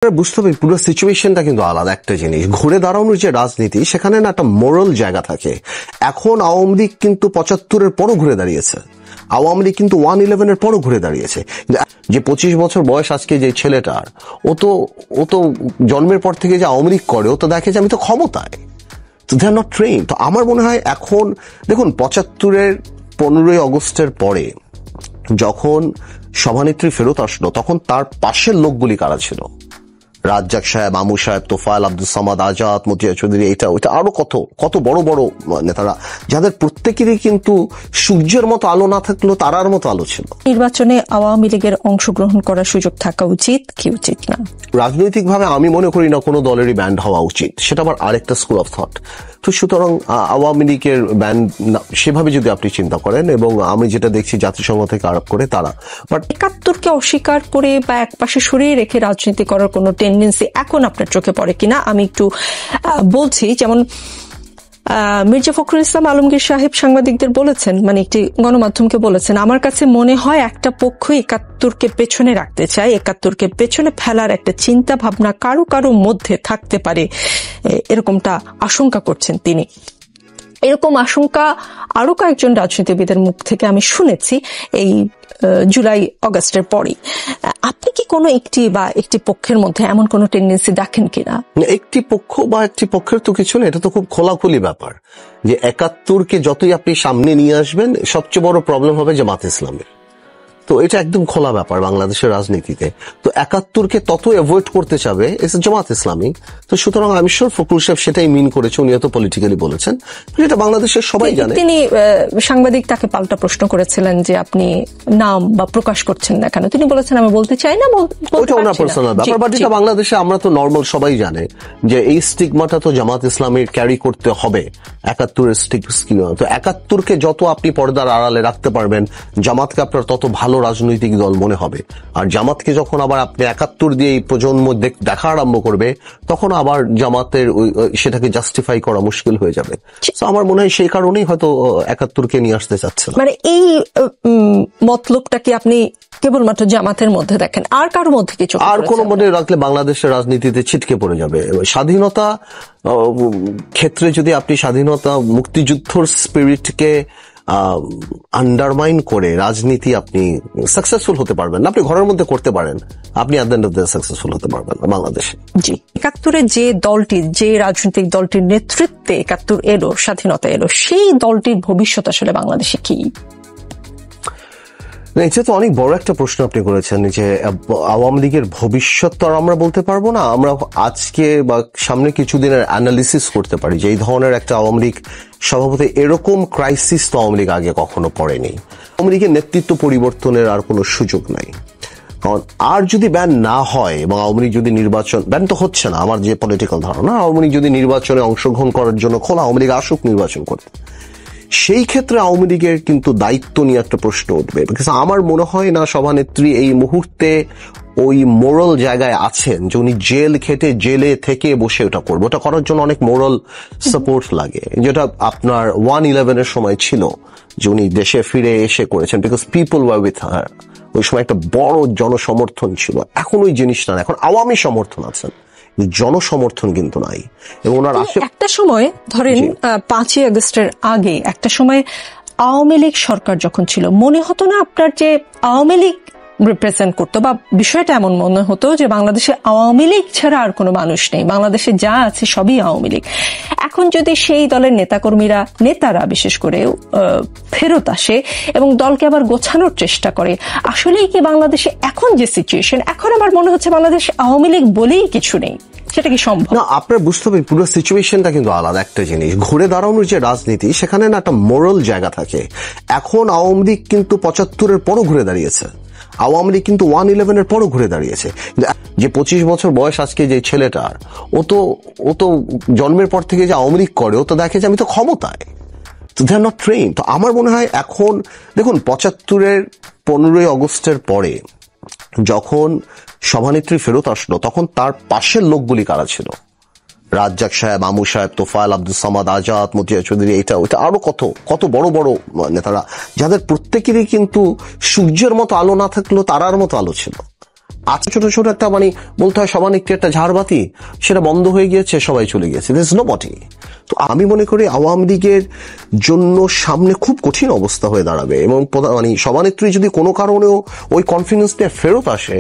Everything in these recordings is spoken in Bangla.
বুঝতে হবে পুরো সিচুয়েশনটা কিন্তু আলাদা একটা জিনিস। ঘুরে দাঁড়ানোর যে রাজনীতি, সেখানে না একটা মোরাল জায়গা থাকে। এখন আওয়ামী লীগ কিন্তু 75-এর পরও ঘুরে দাঁড়িয়েছে, আওয়ামী লীগ কিন্তু 111-এর পরও ঘুরে দাঁড়িয়েছে। যে 25 বছর বয়স আজকে যে ছেলেটার, ও তো জন্মের পর থেকে যে আওয়ামী লীগ করে, ও তো দেখে যে আমি তো ক্ষমতায়, তো দে আর নট ট্রেন। তো আমার মনে হয় এখন দেখুন 75-এর 15ই আগস্টের পরে যখন সভানেত্রী ফেরত আসলো, তখন তার পাশের লোকগুলি কারা ছিল? রাজ্জাক সাহেব, আমু সাহেব, তোফায়েল, আব্দুল সামাদ, আজাদ, মতিয়া চৌধুরী, এটা ওইটা আরো কত বড় বড় নেতারা, যাদের প্রত্যেকেরই কিন্তু সূর্যের মতো আলো না থাকলেও তারার মতো আলো ছিল। নির্বাচনে আওয়ামী লীগের অংশগ্রহণ করার সুযোগ থাকা উচিত কি উচিত না? রাজনৈতিকভাবে আমি মনে করি না কোনো দলেরই ব্যান্ড হওয়া উচিত, সেটা আবার আরেকটা স্কুল অফ থট। তো সুতরাং আওয়ামী লীগের ব্যান্ড সেভাবে যদি আপনি চিন্তা করেন, এবং আমি যেটা দেখছি জাতিসংঘ থেকে আরোপ করে তারা, বাট 71-কে অস্বীকার করে বা একপাশে সরিয়ে রেখে রাজনীতি করার কোনো টেন্ডেন্সি এখন আপনার চোখে পড়ে কিনা আমি একটু বলছি। যেমন মির্জা ফখরুল ইসলাম আলমগীর সাহেব সাংবাদিকদের বলেছেন, মানে একটি গণমাধ্যমকে বলেছেন, আমার কাছে মনে হয় একটা পক্ষ 71-কে পেছনে রাখতে চায়, 71-কে পেছনে ফেলার একটা চিন্তা ভাবনা কারো মধ্যে থাকতে পারে, এরকমটা আশঙ্কা করছেন তিনি। এরকম আশঙ্কা আরো কয়েকজন রাজনীতিবিদের মুখ থেকে আমি শুনেছি এই জুলাই আগস্টের পরই। আপনি কি কোনো একটি পক্ষের মধ্যে এমন কোন টেন্ডেন্সি দেখেন কিনা? একটি পক্ষ বা একটি পক্ষের তো কিছু না, এটা তো খুব খোলাখুলি ব্যাপার যে 71-কে যতই আপনি সামনে নিয়ে আসবেন, সবচেয়ে বড় প্রবলেম হবে জামাত ইসলামের। তো এটা একদম খোলা ব্যাপার বাংলাদেশের রাজনীতিতে। তো 71-কে তত অ্যাভয়েড করতে চাবে জামাত ইসলামী। তো সুতরাং আমি শিওর ফখরুল সাহেব সেটাই মিন করেছে, উনি এত পলিটিক্যালি বলেছেন, এটা বাংলাদেশের সবাই জানে। তিনি সাংবাদিক তাকে পাল্টা প্রশ্ন করেছিলেন যে আপনি নাম বা প্রকাশ করছেন না কেন? তিনি বলেছেন আমি বলতে চাই না, ওটা ওনার পার্সোনাল ব্যাপার। বাট এটা বাংলাদেশে আমরা তো নর্মাল সবাই জানে যে এই স্টিগমাটা তো জামাত ইসলামের ক্যারি করতে হবে, 71-এর স্টিগমা। তো 71-কে যত আপনি পর্দার আড়ালে রাখতে পারবেন, জামাতকে আপনার তত ভালো রাজনৈতিক দল মনে হবে। আর জামাতকে যখন আবার আপনি 71 দিয়ে এই প্রজন্ম দেখা আরম্ভ করবে, তখন আবার জামাতের সেটাকে জাস্টিফাই করা মুশকিল হয়ে যাবে। আমার মনে হয় সেই কারণেই হয়তো 71-কে নিয়ে আসতে চাচ্ছে না। মানে এই মতলবটা কি আপনি কেবলমাত্র জামাতের মধ্যে দেখেন, আর কারোর মধ্যে কিছু? আর কোনো মনে রাখলে বাংলাদেশের রাজনীতিতে ছিটকে পড়ে যাবে। স্বাধীনতা ক্ষেত্রে যদি আপনি স্বাধীনতা মুক্তিযুদ্ধর স্পিরিটকে আন্ডারমাইন করে রাজনীতি আপনি সাকসেসফুল হতে পারবেন না। আপনি ঘরের মধ্যে করতে পারেন, আপনি at the end of the day successful হতে পারবেন না বাংলাদেশে। জি, 71-এ যে রাজনৈতিক দলটির নেতৃত্বে 71 এলো, স্বাধীনতা এলো, সেই দলটির ভবিষ্যৎ আসলে বাংলাদেশে কি? এটা তো অনেক বড় একটা প্রশ্ন আপনি করেছেন যে আওয়ামী লীগের ভবিষ্যৎ তো আর আমরা বলতে পারবো না। আমরা আজকে বা সামনে কিছুদিনের অ্যানালিসিস করতে পারি যে এই ধরনের একটা আওয়ামী লীগ স্বভাবত এরকম ক্রাইসিস তো আওয়ামী লীগ আগে কখনো পড়েনি। আওয়ামী লীগের নেতৃত্ব পরিবর্তনের আর কোনো সুযোগ নাই। কারণ আর যদি ব্যান না হয় এবং আওয়ামী লীগ যদি নির্বাচন, ব্যান তো হচ্ছে না আমার যে পলিটিক্যাল ধারণা, আওয়ামী লীগ যদি নির্বাচনে অংশগ্রহণ করার জন্য খোলা, আওয়ামী লীগ আসুক নির্বাচন করতে, সেই ক্ষেত্রে আওয়ামী লীগের কিন্তু দায়িত্ব নিয়ে একটা প্রশ্ন উঠবে। আমার মনে হয় না সভানেত্রী এই মুহূর্তে ওই মোরাল জায়গায় আছেন যে উনি জেল খেটে জেলে থেকে বসে ওটা করবে। ওটা করার জন্য অনেক মোরাল সাপোর্ট লাগে, যেটা আপনার 111-এর সময় ছিল, যে উনি দেশে ফিরে এসে করেছেন, because people were with her. ওই সময় একটা বড় জনসমর্থন ছিল। এখন ওই জিনিসটা না, এখন আওয়ামী সমর্থন আছেন, জনসমর্থন কিন্তু নাই। এবং ওনার একটা সময় ধরেন 5ই আগস্টের আগে একটা সময় আওয়ামী লীগ সরকার যখন ছিল, মনে হতো না আপনার যে আওয়ামী লীগ রিপ্রেজেন্ট করতো, বা বিষয়টা এমন মনে হতো যে বাংলাদেশে আওয়ামী লীগ ছাড়া আর কোনো মানুষ নেই, বাংলাদেশে যা আছে সবই আওয়ামী লীগ। এখন যদি সেই দলের নেতারা বিশেষ করে ফেরত আসে এবং দলকে আবার গোছানোর চেষ্টা করে, আসলেই কি বাংলাদেশে এখন যে সিচুয়েশন, এখন আমার মনে হচ্ছে বাংলাদেশ আওয়ামী লীগ বলেই কিছু নেই, সেটা কি সম্ভব? না, আপনার বুঝতে হবে পুরো সিচুয়েশনটা কিন্তু আলাদা একটা জিনিস। ঘুরে দাঁড়ানোর যে রাজনীতি, সেখানে না একটা মোরাল জায়গা থাকে। এখন আওয়ামী লীগ কিন্তু 75-এর পরও ঘুরে দাঁড়িয়েছে, আওয়ামী লীগ কিন্তু 111-এর পরও ঘুরে দাঁড়িয়েছে। যে 25 বছর বয়স আজকে যে ছেলেটার, ও তো জন্মের পর থেকে যে আওয়ামী লীগ করে, ও তো দেখে যে আমি তো ক্ষমতায়, তো দে আর নট ট্রেন। তো আমার মনে হয় এখন দেখুন 75-এর 15ই আগস্টের পরে যখন সভানেত্রী ফেরত আসলো, তখন তার পাশের লোকগুলি কারা ছিল? রাজ্জাক সাহেব, আমু সাহেব, তোফায়েল, আব্দুল সামাদ, আজাদ, মতিয়া চৌধুরী, এটা ওইটা আরো কত বড় বড় নেতারা, যাদের প্রত্যেকেরই কিন্তু সূর্যের মতো আলো না থাকলেও তারার মতো আলো ছিল। আচ্ছা ছোট ছোট একটা মানে বলতে হয় সমানিকটি একটা ঝাড়বাতি, সেটা বন্ধ হয়ে গিয়েছে, সবাই চলে গেছে, দিস নো বডি। তো আমি মনে করি আওয়ামী লীগের জন্য সামনে খুব কঠিন অবস্থা হয়ে দাঁড়াবে, এবং মানে সভানেত্রী যদি কোনো কারণেও ওই কনফিডেন্স নিয়ে ফেরত আসে,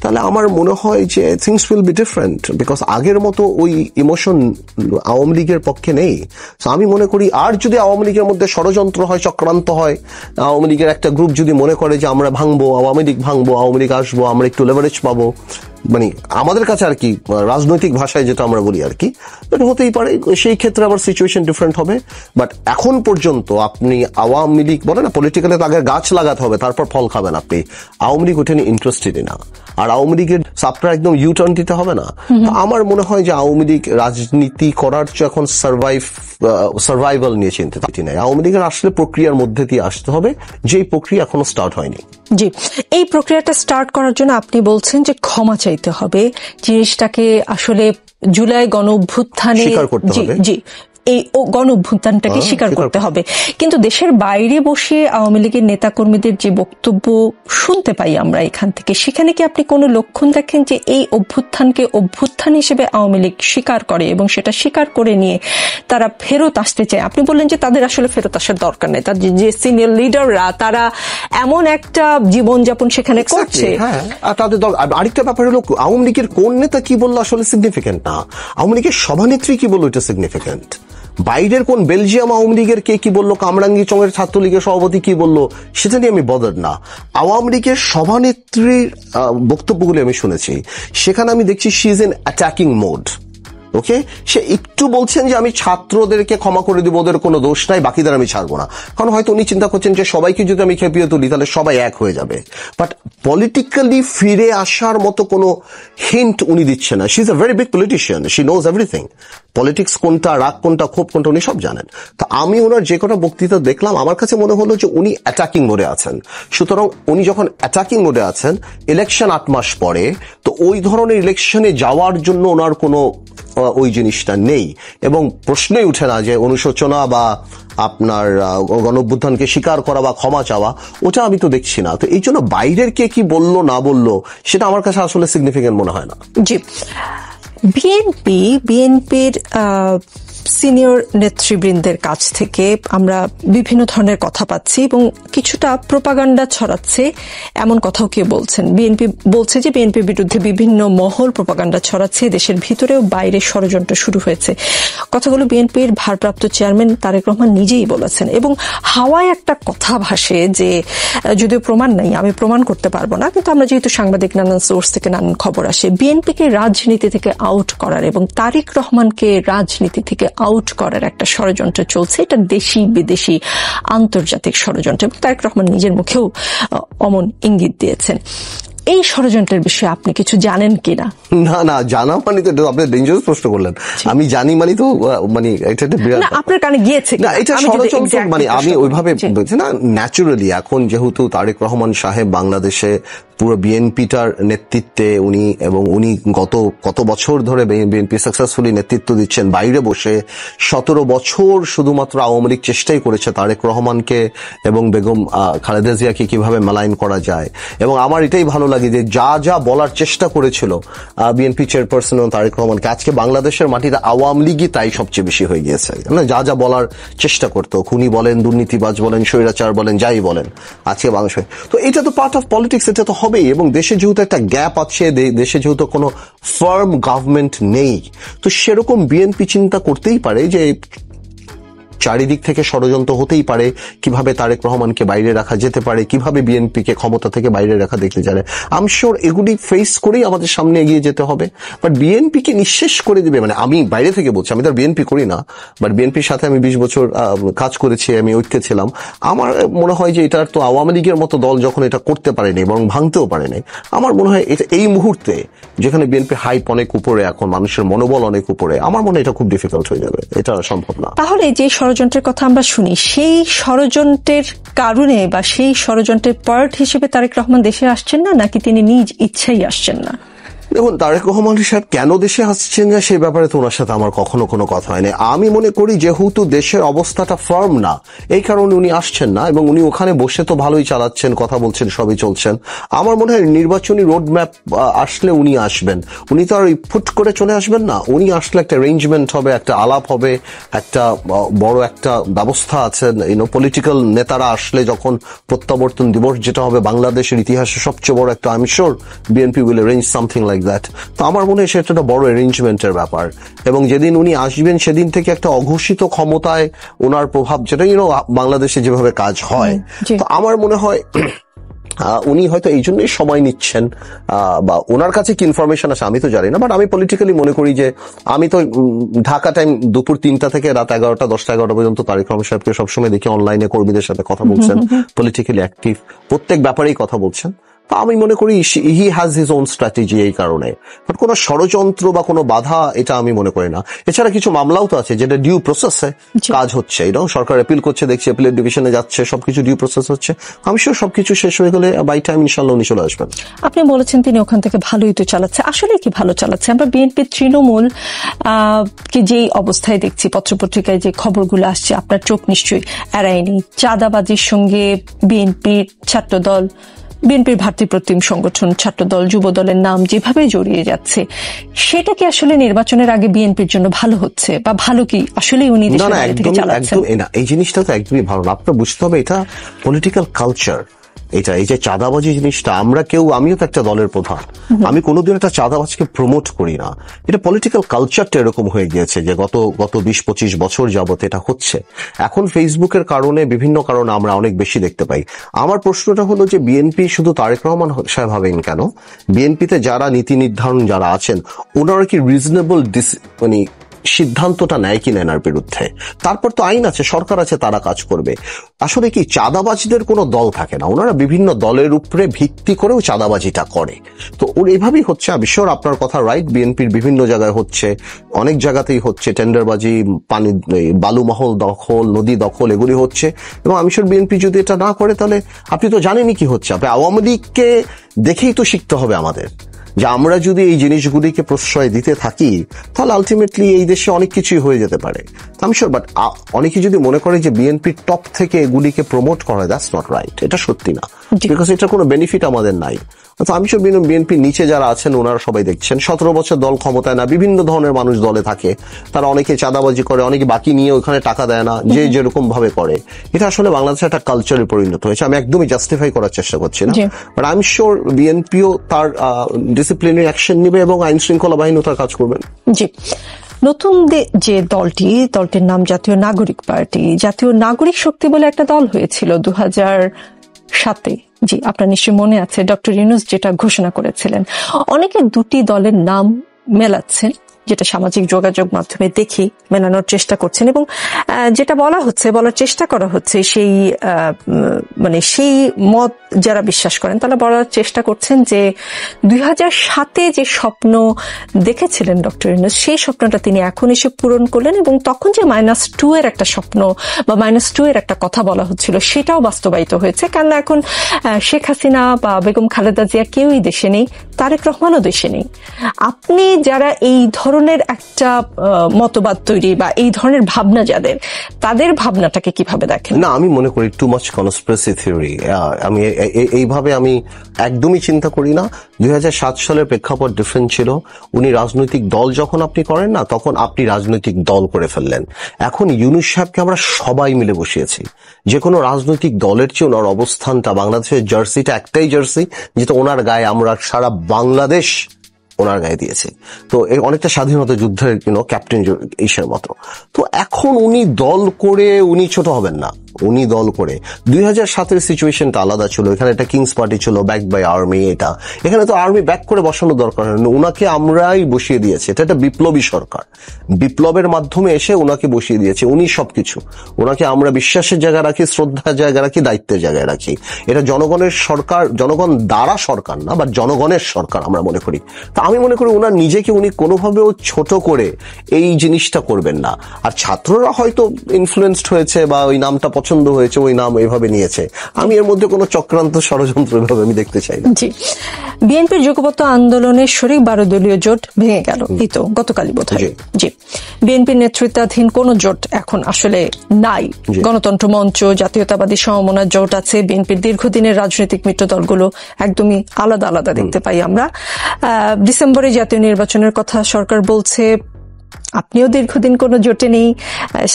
তাহলে আমার মনে হয় যে things will be different, because আগের মতো ওই ইমোশন আওয়ামী লীগের পক্ষে নেই। আমি মনে করি আর যদি আওয়ামী লীগের মধ্যে ষড়যন্ত্র হয়, চক্রান্ত হয়, আওয়ামী লীগের একটা গ্রুপ যদি মনে করে যে আমরা ভাঙবো, আওয়ামী লীগ ভাঙবো, আওয়ামী লীগ আসবো, আমরা একটু লেভারেজ পাবো, মানে আমাদের কাছে আর কি রাজনৈতিক ভাষায় যেটা আমরা বলি আর কি, এটা হতেই পারে, সেই ক্ষেত্রে আবার সিচুয়েশন ডিফারেন্ট হবে। বাট এখন পর্যন্ত আপনি আওয়ামী লীগ বলে না পলিটিক্যালি আগে গাছ লাগাতে হবে তারপর ফল খাবেন, আপনি আওয়ামী লীগ ওঠেনি ইন্টারেস্টেডই না, আর আওয়ামী লীগের সাপটা একদম ইউটার্ন দিতে হবে না। আমার মনে হয় যে আওয়ামী লীগ রাজনীতি করার চেয়ে এখন সার্ভাইভাল নিয়ে চিন্তিত নেই। আওয়ামী লীগের আসলে প্রক্রিয়ার মধ্যে দিয়ে আসতে হবে, যেই প্রক্রিয়া এখনো স্টার্ট হয়নি। জি, এই প্রক্রিয়াটা স্টার্ট করার জন্য আপনি বলছেন যে ক্ষমা চাইতে হবে, জিনিসটাকে আসলে জুলাই গণ অভ্যুত্থানে স্বীকার করতে হবে। জি, এই গণ অভ্যুত্থানটাকে স্বীকার করতে হবে। কিন্তু দেশের বাইরে বসে আওয়ামী লীগের নেতাকর্মীদের যে বক্তব্য শুনতে পাই আমরা এখান থেকে, সেখানে কি আপনি কোনো লক্ষণ দেখেন যে এই অভ্যুত্থানকে অভ্যুত্থান হিসেবে আওয়ামী লীগ স্বীকার করে এবং সেটা স্বীকার করে নিয়ে তারা ফেরত আসতে চায়? আপনি বললেন যে তাদের আসলে ফেরত আসার দরকার নেই, তার যে সিনিয়র লিডাররা তারা এমন একটা জীবনযাপন সেখানে করছে। হ্যাঁ, আর তাদের আরেকটা ব্যাপার হলো আওয়ামী লীগের কোন নেতা কি বললো আসলে সিগনিফিকেন্ট না, আওয়ামী লীগের সভানেত্রী কি বললো এটা সিগনিফিকেন্ট। বাইরের কোন বেলজিয়াম আওয়ামী লীগের কে কি বললো, কামরাঙ্গি চঙের ছাত্রলীগের সভাপতি কি বললো, সেটা নিয়ে আমি বদার না। আওয়ামী লীগের সভানেত্রীর বক্তব্যগুলি আমি শুনেছি, সেখানে আমি দেখছি she is in attacking mode. Okay, সে একটু বলছেন যে আমি ছাত্রদেরকে ক্ষমা করে দিব, ওদের কোনো দোষ নাই, বাকিদের আমি ছাড়বো না, কারণ হয়তো উনি চিন্তা করছেন যে সবাইকে যদি আমি খেপিয়ে তুলি তাহলে সবাই এক হয়ে যাবে। বাট পলিটিক্যালি ফিরে আসার মতো কোনো হিন্ট উনি দিচ্ছে না। She is a very big politician, she knows everything, politics কোনটা, রাগ কোনটা, ক্ষোভ কোনটা উনি সব জানেন। তো আমি ওনার যে কটা বক্তৃতা দেখলাম, আমার কাছে মনে হলো যে উনি অ্যাটাকিং মোডে আছেন। সুতরাং উনি যখন অ্যাটাকিং মোডে আছেন, ইলেকশন 8 মাস পরে, তো ওই ধরনের ইলেকশনে যাওয়ার জন্য ওনার কোনো ওই জিনিসটা নেই, এবং প্রশ্নই উঠে না যে অনুশোচনা বা আপনার গণঅভ্যুত্থানকে স্বীকার করা বা ক্ষমা চাওয়া, ওটা আমি তো দেখছি না। তো এই জন্য বাইরের কে কি বললো না বললো সেটা আমার কাছে আসলে সিগনিফিকেন্ট মনে হয় না। জি, বিএনপির সিনিয়র নেতৃবৃন্দের কাছ থেকে আমরা বিভিন্ন ধরনের কথা পাচ্ছি এবং কিছুটা প্রোপাগান্ডা ছড়াচ্ছে এমন কথাও কেউ বলছেন। বিএনপি বলছে যে বিএনপির বিরুদ্ধে বিভিন্ন মহল প্রোপাগান্ডা ছড়াচ্ছে, দেশের ভিতরেও বাইরে ষড়যন্ত্র শুরু হয়েছে। কথাগুলো বিএনপির ভারপ্রাপ্ত চেয়ারম্যান তারেক রহমান নিজেই বলেছেন, এবং হাওয়ায় একটা কথা ভাসে যে যদিও প্রমাণ নাই, আমি প্রমাণ করতে পারবো না, কিন্তু আমরা যেহেতু সাংবাদিক, নানান সোর্স থেকে নানান খবর আসে, বিএনপিকে রাজনীতি থেকে আউট করার এবং তারেক রহমানকে রাজনীতি থেকে আউট করার একটা ষড়যন্ত্র চলছে। এটা দেশি বিদেশি আন্তর্জাতিক ষড়যন্ত্র, এবং তারেক রহমান নিজের মুখেও অমন ইঙ্গিত দিয়েছেন। এই ষড়যন্ত্রের বিষয়ে আপনি কিছু জানেন কিনা? না, জানা মানে তো আপনি ডেঞ্জারাস প্রশ্ন করলেন। আমি জানি মানে তো মানে এটা একটা বিরাট, আপনার কানে গিয়েছে না, এটা ষড়যন্ত্র মানে আমি ওইভাবে বলছি না। ন্যাচুরালি এখন যেহেতু তারেক রহমান সাহেব বাংলাদেশে পুরো বিএনপিটার নেতৃত্বে উনি, এবং উনি কত বছর ধরে বিএনপি সাকসেসফুলি নেতৃত্ব দিচ্ছেন বাইরে বসে, 17 বছর শুধুমাত্র আওয়ামী লীগ চেষ্টাই করেছে তারেক রহমানকে এবং বেগম খালেদা জিয়াকে কিভাবে মেলাইন করা যায়। এবং আমার এটাই ভালো লাগে যে যা বলার চেষ্টা করেছিল বিএনপি চেয়ারপারসন তারেক রহমানকে, আজকে বাংলাদেশের মাটিতে আওয়ামী লীগই তাই সবচেয়ে বেশি হয়ে গিয়েছে। যা বলার চেষ্টা করতো, খুনি বলেন, দুর্নীতিবাজ বলেন, স্বৈরাচার বলেন, যাই বলেন, আজকে বাংলাদেশে তো এটা তো পার্ট অফ পলিটিক্স, এটা তো হবেই। এবং দেশে যেহেতু একটা গ্যাপ আছে, দেশে যেহেতু কোনো ফার্ম গভর্নমেন্ট নেই, তো সেরকম বিএনপি চিন্তা করতেই পারে যে চারিদিক থেকে ষড়যন্ত্র হতেই পারে, কিভাবে তারেক রহমানকে বাইরে রাখা যেতে পারে, কিভাবে বিএনপিকে ক্ষমতা থেকে বাইরে রাখা দেখতে জানে। আই এম শিওর এগুলি ফেস করেই আমাদের সামনে এগিয়ে যেতে হবে। বাট বিএনপিকে নিঃশেষ করে দিবে, মানে আমি বাইরে থেকে বলছি, আমি তো বিএনপি করি না, বাট বিএনপির সাথে আমি 20 বছর কাজ করেছি, আমি ঐক্যে ছিলাম। আমার মনে হয় যে এটার তো আওয়ামী লীগের মতো দল যখন এটা করতে পারেনি, বরং ভাঙতেও পারেনি, আমার মনে হয় এটা এই মুহূর্তে যেখানে বিএনপি হাইপ অনেক উপরে, এখন মানুষের মনোবল অনেক উপরে, আমার মনে হয় এটা খুব ডিফিকাল্ট হয়ে যাবে, এটা সম্ভব না। তাহলে যে ষড়যন্ত্রের কথা আমরা শুনি, সেই ষড়যন্ত্রের কারণে বা সেই ষড়যন্ত্রের পার্ট হিসেবে তারেক রহমান দেশে আসছেন না, নাকি তিনি নিজ ইচ্ছাই আসছেন না? দেখুন, তারেক রহমান সাহেব কেন দেশে আসছেন না সেই ব্যাপারে তো ওনার সাথে আমার কখনো কোনো কথা হয়নি। আমি মনে করি যেহেতু দেশের অবস্থাটা ফার্ম না, এই কারণে উনি আসছেন না, এবং উনি ওখানে বসে তো ভালোই চালাচ্ছেন, কথা বলছেন, সবই চলছেন। আমার মনে হয় নির্বাচনী রোড ম্যাপ আসলে উনি আসবেন। উনি তো আর ফুট করে চলে আসবেন না। উনি আসলে একটা অ্যারেঞ্জমেন্ট হবে, একটা আলাপ হবে, একটা বড় একটা ব্যবস্থা আছে। পলিটিক্যাল নেতারা আসলে যখন প্রত্যাবর্তন দিবস যেটা হবে বাংলাদেশের ইতিহাসে সবচেয়ে বড় একটা, আমি sure BNP will arrange something like that. তো আমার মনে হয় সেটা একটা বড় অ্যারেঞ্জমেন্টের ব্যাপার, এবং যেদিন উনি আসবেন সেদিন থেকে একটা অঘোষিত ক্ষমতায় ওনার প্রভাব, যেটা বাংলাদেশে যেভাবে কাজ হয়, তো আমার মনে হয় উনি হয়তো এই জন্যই সময় নিচ্ছেন, বা ওনার কাছে কি ইনফরমেশন আছে আমি তো জানি না। বাট আমি পলিটিক্যালি মনে করি যে, আমি তো ঢাকা টাইম দুপুর 3টা থেকে রাত 11টা 10টা 11টা পর্যন্ত তারেক রহমান সাহেবকে সবসময় দেখি অনলাইনে কর্মীদের সাথে কথা বলছেন, পলিটিক্যালি অ্যাক্টিভ, প্রত্যেক ব্যাপারেই কথা বলছেন। তো আমি মনে করি he has his own strategy এই কারণে। বাট কোনো ষড়যন্ত্র বা কোনো বাধা এটা আমি মনে করি না। এছাড়া কিছু মামলাও তো আছে যেটা ডিউ প্রসেসে কাজ হচ্ছে, সরকার অ্যাপিল করছে, দেখছি অ্যাপিলের ডিভিশনে যাচ্ছে, সবকিছু ডিউ প্রসেস হচ্ছে। আমি শিওর সবকিছু শেষ হয়ে গেলে বাই টাইম ইনশাল্লাহ উনি চলে আসবেন। আপনি বলেছেন তিনি ওখান থেকে ভালোই তো চালাচ্ছে, আসলে কি ভালো চালাচ্ছে? আমরা বিএনপি তৃণমূল কি যেই অবস্থায় দেখছি, পত্রপত্রিকায় যে খবরগুলো আসছে, আপনার চোখ নিশ্চয়ই এড়ায়নি। চাঁদাবাজির সঙ্গে বিএনপির ছাত্রদল, বিএনপির ভাতৃপ্রতিম সংগঠন, ছাত্রদল, যুব দলের নাম যেভাবে জড়িয়ে যাচ্ছে, সেটা কি আসলে নির্বাচনের আগে বিএনপির জন্য ভালো হচ্ছে, বা ভালো কি আসলে উনি চালাচ্ছেন? এই জিনিসটা তো একদমই ভালো না। আপনার বুঝতে হবে এটা পলিটিক্যাল কালচার। এই যে চাঁদাবাজি জিনিসটা, আমিও তো একটা দলের প্রধান, আমি কোনোদিন একটা চাঁদাবাজকে প্রমোট করি না। এটা পলিটিক্যাল কালচারটা এরকম হয়ে গিয়েছে যে গত 20-25 বছর যাবত এটা হচ্ছে। এখন ফেসবুকের কারণে, বিভিন্ন কারণে আমরা অনেক বেশি দেখতে পাই। আমার প্রশ্নটা হলো যে বিএনপি শুধু তারেক রহমান সাহেব হবেন কেন? বিএনপিতে যারা নীতি নির্ধারণ যারা আছেন, ওনারা কি রিজনেবল সিদ্ধান্তটা নেয় কিনা এনার বিরুদ্ধে? তারপর তো আইন আছে, সরকার আছে, তারা কাজ করবে। আসলে কি চাঁদাবাজদের কোনো দল থাকে না, ওনারা বিভিন্ন দলের উপরে ভিত্তি করেও চাঁদাবাজিটা করে। তো ওর এভাবেই হচ্ছে। আমি শিওর আপনার কথা রাইট, বিএনপির বিভিন্ন জায়গায় হচ্ছে, অনেক জায়গাতেই হচ্ছে, টেন্ডারবাজি, পানি, বালুমহল দখল, নদী দখল, এগুলি হচ্ছে। এবং আমি শিওর বিএনপি যদি এটা না করে, তাহলে আপনি তো জানেনই কি হচ্ছে। আপনি আওয়ামী লীগকে দেখেই তো শিখতে হবে আমাদের, যে আমরা যদি এই জিনিসগুলিকে প্রশ্রয় দিতে থাকি তাহলে আলটিমেটলি এই দেশে অনেক কিছুই হয়ে যেতে পারে। আমি শিওর, বাট অনেকে যদি মনে করে যে বিএনপির টপ থেকে এগুলিকে প্রমোট করা, দ্যাটস নট রাইট। এটা সত্যি না, বিকজ এটার কোনো বেনিফিট আমাদের নাই। তো আমি শিওর বিএনপির নিচে যারা আছেন ওনারা সবাই দেখছেন, 17 বছর দল ক্ষমতায় না, বিভিন্ন ধরনের মানুষ দলে থাকে, তারা অনেকে চাঁদাবাজি করে, অনেকে বাকি নিয়ে ওখানে টাকা দেয় না, যে যেরকম ভাবে করে। এটা আসলে বাংলাদেশে একটা কালচারে পরিণত হয়েছে। আমি একদমই জাস্টিফাই করার চেষ্টা করছি না, বাট আই এম শিওর বিএনপিও তার ডিসিপ্লিনারি অ্যাকশন নেবে এবং আইন শৃঙ্খলা বাহিনীও তার কাজ করবেন। জি, নতুন যে দলটির নাম জাতীয় নাগরিক পার্টি। জাতীয় নাগরিক শক্তি বলে একটা দল হয়েছিল 2007-এ। জি, আপনার নিশ্চয়ই মনে আছে, ডক্টর ইউনূস যেটা ঘোষণা করেছিলেন। অনেকে দুটি দলের নাম মেলাচ্ছেন, যেটা সামাজিক যোগাযোগ মাধ্যমে দেখি মেলানোর চেষ্টা করছেন, এবং যেটা বলার চেষ্টা করা হচ্ছে, সেই মত যারা বিশ্বাস করেন তারা বলার চেষ্টা করছেন যে 2007-এ যে স্বপ্ন দেখেছিলেন ডক্টর ইউনূস, সেই স্বপ্নটা তিনি এখন এসে পূরণ করলেন, এবং তখন যে -2 এর একটা স্বপ্ন বা -2 এর একটা কথা বলা হচ্ছিল, সেটাও বাস্তবায়িত হয়েছে। কেননা এখন শেখ হাসিনা বা বেগম খালেদা জিয়া কেউই দেশে নেই, তারেক রহমানও দেশে নেই। আপনি যারা এই ধরনের একটা মতবাদ তৈরি বা এই ধরনের ভাবনা যাদের, তাদের ভাবনাটাকে কিভাবে দেখেন? না, আমি মনে করি টু মাচ কনস্পিরেসি থিওরি। আমি এইভাবে আমি একদমই চিন্তা করি না। 2007 সালের প্রেক্ষাপট ডিফারেন্ট ছিল। উনি রাজনৈতিক দল যখন আপনি করেন না, তখন আপনি রাজনৈতিক দল করে ফেললেন। এখন ইউনূস সাহেবকে আমরা সবাই মিলে বসিয়েছি। যে কোনো রাজনৈতিক দলের চেয়ে ওনার অবস্থানটা, বাংলাদেশের জার্সিটা একটাই জার্সি যেটা ওনার গায়ে আমরা সারা বাংলাদেশ ওনার গায়ে দিয়েছে। তো অনেকটা স্বাধীনতা যুদ্ধের ক্যাপ্টেন ইসের মতো। তো এখন উনি দল করে উনি ছোট হবেন না, উনি দল করে 2007-এর সিচুয়েশনটা আলাদা ছিল। এখানে একটা কিংস পার্টি ছিল, ব্যাকড বাই আর্মি। এখানে তো আর্মি ব্যাক করে বসানো দরকার হয় না, ওনাকে আমরাই বসিয়ে দিয়েছে। এটা একটা বিপ্লবী সরকার, বিপ্লবের মাধ্যমে এসে ওনাকে বসিয়ে দিয়েছে। উনি সবকিছু, ওনাকে আমরা বিশ্বাসের জায়গায় রাখি, শ্রদ্ধার জায়গায় রাখি, দায়িত্বের জায়গায় রাখি। এটা জনগণের সরকার, জনগণ দ্বারা সরকার না, বা জনগণের সরকার আমরা মনে করি। তা আমি মনে করি ওনার নিজেকে উনি কোনোভাবেও ছোট করে এই জিনিসটা করবেন না। আর ছাত্ররা হয়তো ইনফ্লুয়েন্সড হয়েছে বা ওই নামটা পছন্দ হয়েছে ওই নাম এভাবে নিয়েছে। আমি এর মধ্যে কোনো চক্রান্ত ষড়যন্ত্র এভাবে আমি দেখতে চাই না। জি, বিএনপির যুগপৎ আন্দোলনের শরিক 12 দলীয় জোট ভেঙে গেল, এই তো গতকালই বোধহয়। জি, বিএনপির নেতৃত্বাধীন কোন জোট এখন আসলে নাই। গণতন্ত্র মঞ্চ, জাতীয়তাবাদী সমমনা জোট আছে। বিএনপির দীর্ঘদিনের রাজনৈতিক মিত্র দলগুলো একদমই আলাদা আলাদা দেখতে পাই আমরা। ডিসেম্বরে জাতীয় নির্বাচনের কথা সরকার বলছে। আপনিও দীর্ঘদিন কোনো জোটে নেই।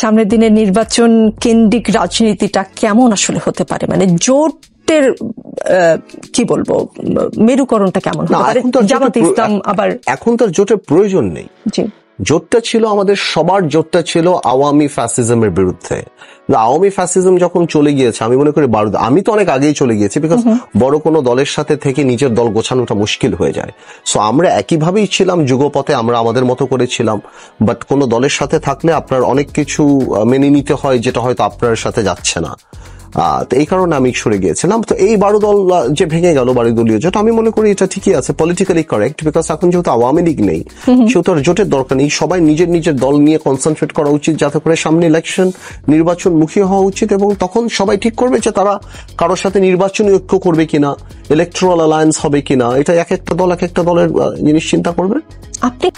সামনের দিনের নির্বাচন কেন্দ্রিক রাজনীতিটা কেমন আসলে হতে পারে, মানে জোটের কি বলবো মেরুকরণটা কেমন হতে পারে? জামাতে ইসলাম আবার এখন তার জোটের প্রয়োজন নেই। জি, জোটটা ছিল আমাদের সবার, জোটটা ছিল আওয়ামী ফ্যাসিজমের বিরুদ্ধে। আওয়ামী ফ্যাসিজম যখন চলে গিয়েছে, আমি মনে করি আমি তো অনেক আগেই চলে গিয়েছি, বিকজ বড় কোনো দলের সাথে থেকে নিজের দল গোছানোটা মুশকিল হয়ে যায়। সো আমরা একইভাবেই ছিলাম, যুগপথে আমরা আমাদের মতো করেছিলাম। বাট কোনো দলের সাথে থাকলে আপনার অনেক কিছু মেনে নিতে হয় যেটা হয়তো আপনার সাথে যাচ্ছে না। তো এই কারণে আমি সরে গিয়েছিলাম। তো এই 12 দল যে ভেঙে গেল, 12 দলীয় জোট, আমি মনে করি এটা ঠিকই আছে, পলিটিক্যালি কারেক্ট। বিকজ এখন যেহেতু আওয়ামী লীগ নেই, সেহেতু আর জোটের দরকার নেই। সবাই নিজের নিজের দল নিয়ে কনসেন্ট্রেট করা উচিত, যাতে করে সামনে ইলেকশন, নির্বাচন মুখী হওয়া উচিত। এবং তখন সবাই ঠিক করবে যে তারা কারোর সাথে নির্বাচনী ঐক্য করবে কিনা, ইলেকট্রাল অ্যালায়েন্স হবে কিনা। এটা এক একটা দল এক একটা দলের জিনিস চিন্তা করবে। আপনি